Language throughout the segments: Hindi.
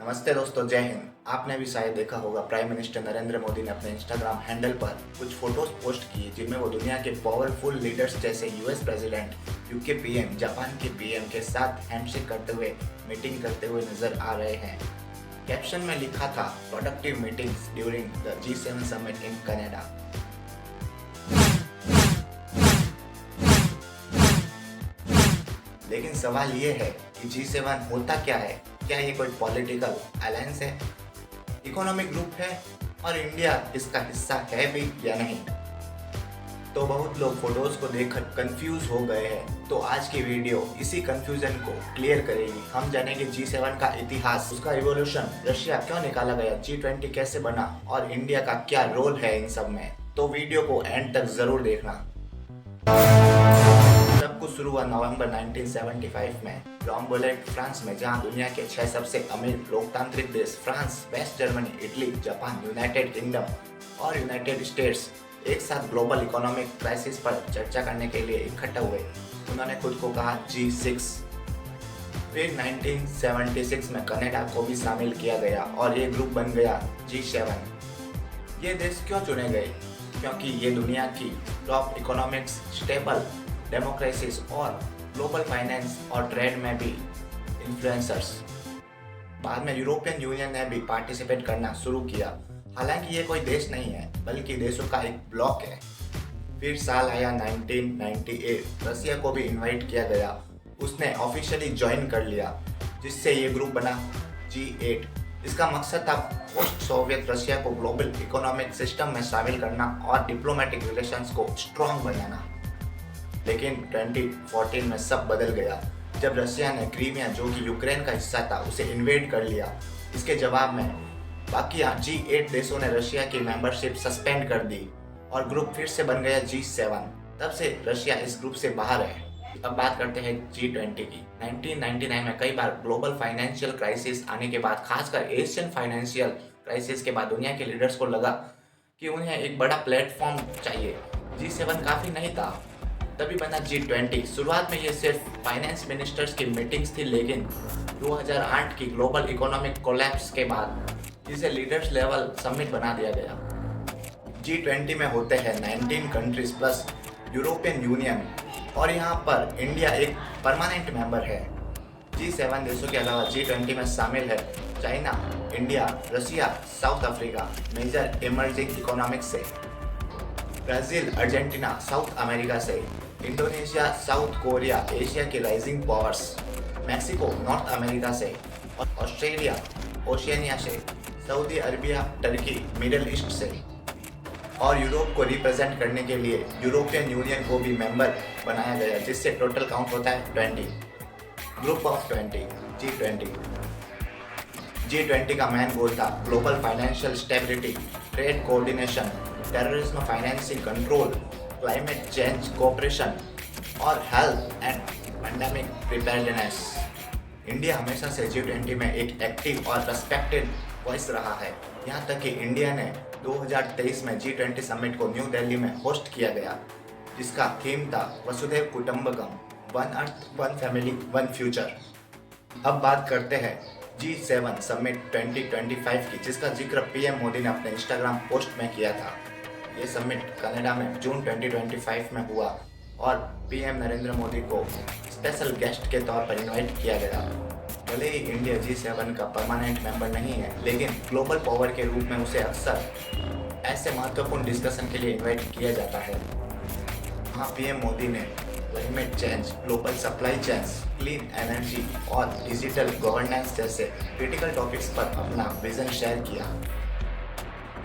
नमस्ते दोस्तों, जय हिंद। आपने भी शायद देखा होगा प्राइम मिनिस्टर नरेंद्र मोदी ने अपने इंस्टाग्राम हैंडल पर कुछ फोटोज पोस्ट किए जिनमें वो दुनिया के पावरफुल लीडर्स जैसे US president, UK PM, Japan के पीएम के साथ हैंडशेक करते हुए मीटिंग करते हुए नजर आ रहे हैं। कैप्शन में लिखा था productive meetings during the G7 summit in Canada. लेकिन सवाल ये है कि G7 होता क्या है? क्या ये कोई पॉलिटिकल अलायंस है, इकोनॉमिक ग्रुप है और इंडिया इसका हिस्सा है भी या नहीं? तो बहुत लोग फोटोज को देखकर कंफ्यूज हो गए हैं। तो आज की वीडियो इसी कंफ्यूजन को क्लियर करेगी। हम जानेंगे G7 का इतिहास, उसका इवोल्यूशन, रशिया क्यों निकाला गया, G20 कैसे बना और इंडिया का क्या रोल है इन सब में। तो वीडियो को एंड तक जरूर देखना। सब कुछ शुरू हुआ नवंबर 1975 में रॉम्बोलेट, फ्रांस में, जहां दुनिया के 6 सबसे अमीर लोकतांत्रिक देश France, West Germany, Italy, Japan, United Kingdom और यूनाइटेड स्टेट्स एक साथ ग्लोबल इकोनॉमिक क्राइसिस पर चर्चा करने के लिए इकट्ठा हुए। उन्होंने खुद को कहा G6। फिर 1976 में कनाडा को भी शामिल किया गया और ये ग्रुप बन गया G7। ये देश क्यों चुने गए? क्योंकि ये दुनिया की टॉप इकोनॉमिक्स, स्टेबल डेमोक्रेसीज और ग्लोबल फाइनेंस और ट्रेड में भी इन्फ्लुएंसर्स। बाद में यूरोपियन यूनियन ने भी पार्टिसिपेट करना शुरू किया। हालांकि ये कोई देश नहीं है बल्कि देशों का एक ब्लॉक है। फिर साल आया 1998, रसिया को भी इनवाइट किया गया। उसने ऑफिशियली ज्वाइन कर लिया, जिससे ये ग्रुप बना G8। इसका मकसद था पोस्ट सोवियत रशिया को ग्लोबल इकोनॉमिक सिस्टम में शामिल करना और डिप्लोमेटिक रिलेशंस को स्ट्रॉन्ग बनाना। लेकिन 2014 में सब बदल गया जब रशिया ने क्रीमिया, जो कि यूक्रेन का हिस्सा था, उसे इन्वेड कर लिया। इसके जवाब में बाकी G8 देशों ने रशिया की मेंबरशिप सस्पेंड कर दी और ग्रुप फिर से बन गया G7। तब से रशिया इस ग्रुप से बाहर है। अब बात करते हैं G20 की। 1999 में कई बार ग्लोबल फाइनेंशियल क्राइसिस आने के बाद, खासकर एशियन फाइनेंशियल क्राइसिस के बाद, दुनिया के लीडर्स को लगा कि उन्हें एक बड़ा प्लेटफॉर्म चाहिए। G7 काफ़ी नहीं था, तभी बना G20। शुरुआत में ये सिर्फ फाइनेंस मिनिस्टर्स की मीटिंग्स थी, लेकिन 2008 की ग्लोबल इकोनॉमिक कोलैप्स के बाद इसे लीडर्स लेवल समिट बना दिया गया। G20 में होते हैं 19 कंट्रीज प्लस यूरोपियन यूनियन और यहाँ पर इंडिया एक परमानेंट मेंबर है। G7 देशों के अलावा G20 में शामिल है China, India, Russia, South Africa major emerging economics से, ब्राज़ील, अर्जेंटीना साउथ अमेरिका से, इंडोनेशिया, साउथ कोरिया एशिया के rising powers, Mexico North America से, और ऑस्ट्रेलिया ओशियनिया से, Saudi Arabia, Turkey Middle East से, और यूरोप को रिप्रेजेंट करने के लिए यूरोपियन यूनियन को भी मेंबर बनाया गया, जिससे टोटल काउंट होता है 20। Group of 20 G20। G20 का मेन गोल था global financial stability, trade coordination, terrorism financing control, climate change cooperation और health and pandemic preparedness. India हमेशा से G20 में एक एक्टिव और रेस्पेक्टेड वॉइस रहा है। यहाँ तक कि इंडिया ने 2023 में G20 समिट को न्यू दिल्ली में होस्ट किया गया, जिसका थीम था वसुधैव कुटुंबकम, one earth, one family, one future. अब बात करते हैं G7 समिट 2025 की, जिसका जिक्र पीएम मोदी ने अपने इंस्टाग्राम पोस्ट में किया था। ये समिट कनाडा में जून 2025 में हुआ और पीएम नरेंद्र मोदी को स्पेशल गेस्ट के तौर पर इनवाइट किया गया। भले ही इंडिया G7 का परमानेंट मेंबर नहीं है, लेकिन ग्लोबल पावर के रूप में उसे अक्सर ऐसे महत्वपूर्ण डिस्कशन के लिए इनवाइट किया जाता है। वहाँ पीएम मोदी ने climate change, global supply chains, clean energy और डिजिटल गवर्नेंस जैसे क्रिटिकल टॉपिक्स पर अपना विजन शेयर किया।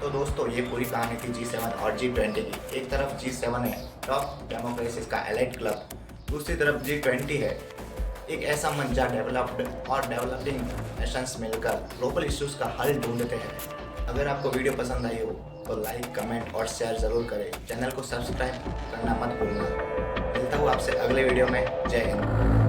तो दोस्तों, ये पूरी कहानी थी G7 और G20 की। एक तरफ G7 है टॉप डेमोक्रेसीज का एलाइट क्लब, दूसरी तरफ G20 है एक ऐसा मंच जहाँ डेवलप्ड और डेवलपिंग नेशंस मिलकर ग्लोबल इश्यूज का हल ढूंढते हैं। अगर आपको वीडियो पसंद आई हो तो लाइक, कमेंट और शेयर ज़रूर करें। चैनल को सब्सक्राइब करना मत भूलना। मिलता हूँ आपसे अगले वीडियो में। जय हिंद।